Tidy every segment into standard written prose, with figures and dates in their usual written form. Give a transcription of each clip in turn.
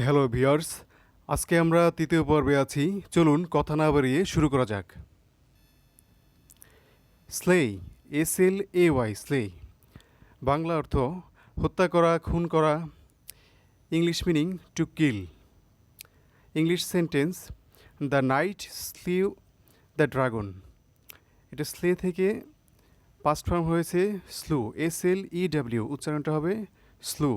Hello viewers, আজকে আমরা তৃতীয় পর্বে আছি। চলুন কথা না বাড়িয়ে শুরু করা যাক। স্লেই, SLAY, স্লে, বাংলা অর্থ হত্যা করা, খুন করা। English meaning to kill. English sentence, the knight slew the dragon. এটা স্লে থেকে পাস্ট ফর্ম হয়েছে স্লু, SLEW, উচ্চারণটা হবে স্লু।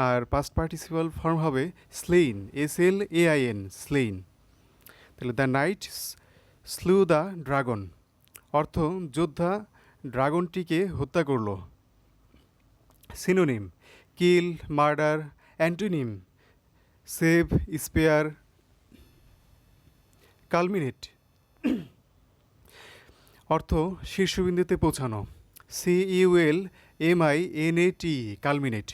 আর পাস্ট পার্টিসিপাল ফর্ম হবে স্লেইন, SLAIN, স্লেইন। তাহলে the knight slew the dragon অর্থ যোদ্ধা ড্রাগনটিকে হত্যা করল। Synonym, kill, murder. Antonym, save, spare. Culminate অর্থ শীর্ষবিন্দুতে পৌঁছানো। CULMINAT, culminate.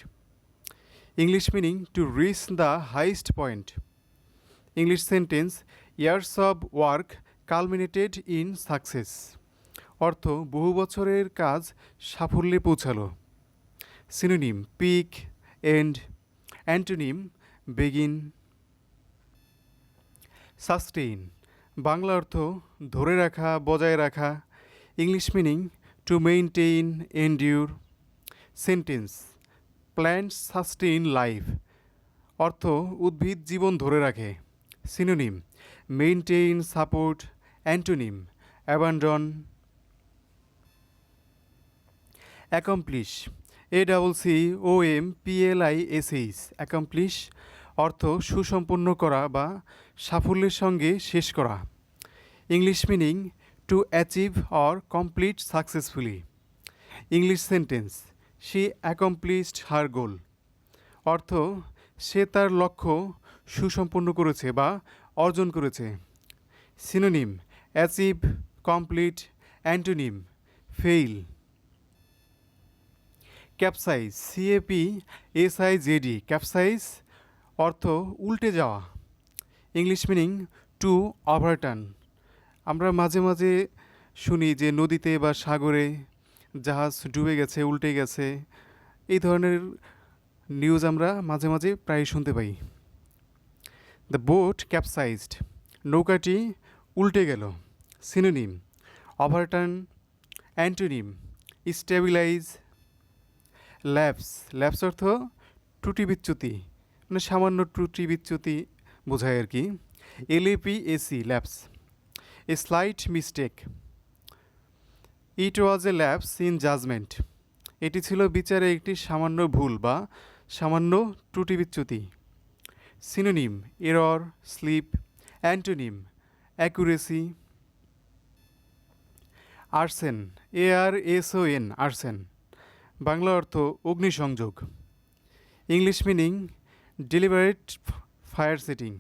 English meaning to reach the highest point. English sentence, years of work culminated in success. অর্থ বহু বছরের কাজ সাফল্যে পৌঁছালো। Synonym, peak, end. Antonym, begin. Sustain, Bangla অর্থ ধরে রাখা, বজায় রাখা। English meaning to maintain, endure. Sentence, plants sustain life. অর্থ উদ্ভিদ জীবন ধরে রাখে। Synonym, maintain, support. Antonym, abandon. Accomplish, ACCOMPLISH, accomplish অর্থ সুসম্পন্ন করা বা সাফল্যের সঙ্গে শেষ করা। English meaning to achieve or complete successfully. English sentence, she accomplished her goal. অর্থ সে তার লক্ষ্য সুসম্পন্ন করেছে বা অর্জন করেছে। Synonym, achieve, complete. Antonym, fail. Capsize, CAPSIZD, capsize অর্থ উল্টে যাওয়া। English meaning two overturn. আমরা মাঝে মাঝে শুনি যে নদীতে বা সাগরে জাহাজ ডুবে গেছে, উল্টে গেছে। এই ধরনের নিউজ আমরা মাঝে মাঝে প্রায় শুনতে পাই। দ্য বোট ক্যাপসাইজড, নৌকাটি উল্টে গেল। Synonym, overturn. Antonym, stabilize. Lapse, lapse অর্থ ত্রুটি বিচ্যুতি, মানে সামান্য ত্রুটি বিচ্যুতি বোঝায় আর কি। LAPS, lapse. A slight mistake, it was a lapse in judgement. এটি ছিল বিচারে একটি সামান্য ভুল বা সামান্য ত্রুটি বিচ্যুতি। Synonym, error, slip. Antonym, accuracy. Arson, ARSON, arson, Bangla অর্থ অগ্নিসংযোগ। English meaning deliberate fire setting,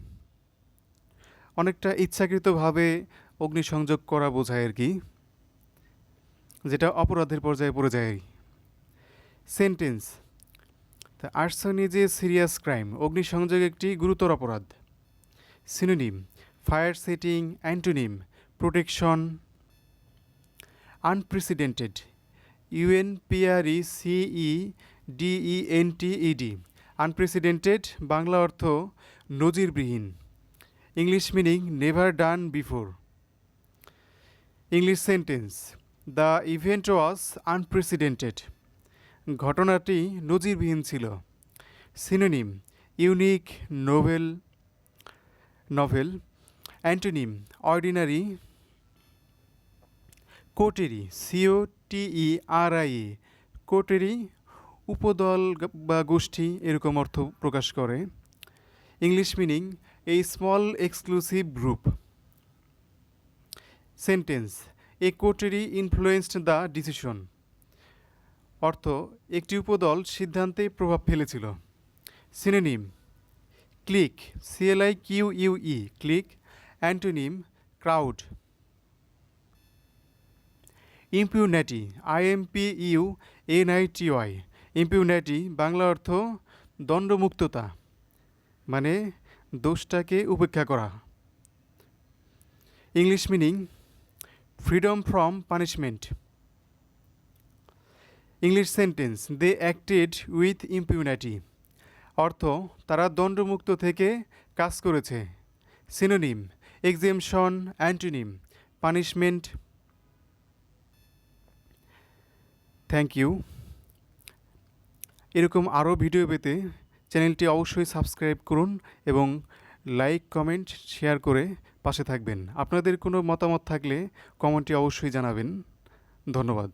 অনেকটা ইচ্ছাকৃতভাবে অগ্নিসংযোগ করা বোঝায় আর কি, যেটা অপরাধের পর্যায়ে পড়ে যায়। Sentence, the arson is a serious crime, অগ্নিসংযোগ একটি গুরুতর অপরাধ। Synonym, fire setting. Antonym, protection. Unprecedented, UNPRECEDENTED, unprecedented, Bangla অর্থ নজিরবিহীন। English meaning never done before. English sentence, the event was unprecedented, ঘটনাটি নজিরবিহীন ছিল। Synonym, unique, novel, novel. Antonym, ordinary. Coterie, COTERIA, coterie উপদল বা গোষ্ঠী এরকম অর্থ প্রকাশ করে। English meaning a small exclusive group. Sentence, a coterie influenced the decision, অর্থ একটি উপদল সিদ্ধান্তে প্রভাব ফেলেছিল। Synonym, clique, CLIQUE, clique. Antonym, crowd. Impunity, IMPUNITY, impunity, Bangla অর্থ দণ্ডমুক্ততা, মানে দোষটাকে উপেক্ষা করা। English meaning freedom from punishment. English sentence, they acted with impunity, অর্থ তারা দণ্ডমুক্ত থেকে কাজ করেছে। Synonym exemption, antonym punishment. Thank you. এরকম আরও ভিডিও পেতে চ্যানেলটি অবশ্যই সাবস্ক্রাইব করুন এবং লাইক, কমেন্ট, শেয়ার করে পাশে থাকবেন। আপনাদের কোনো মতামত থাকলে কমেন্টে অবশ্যই জানাবেন। ধন্যবাদ।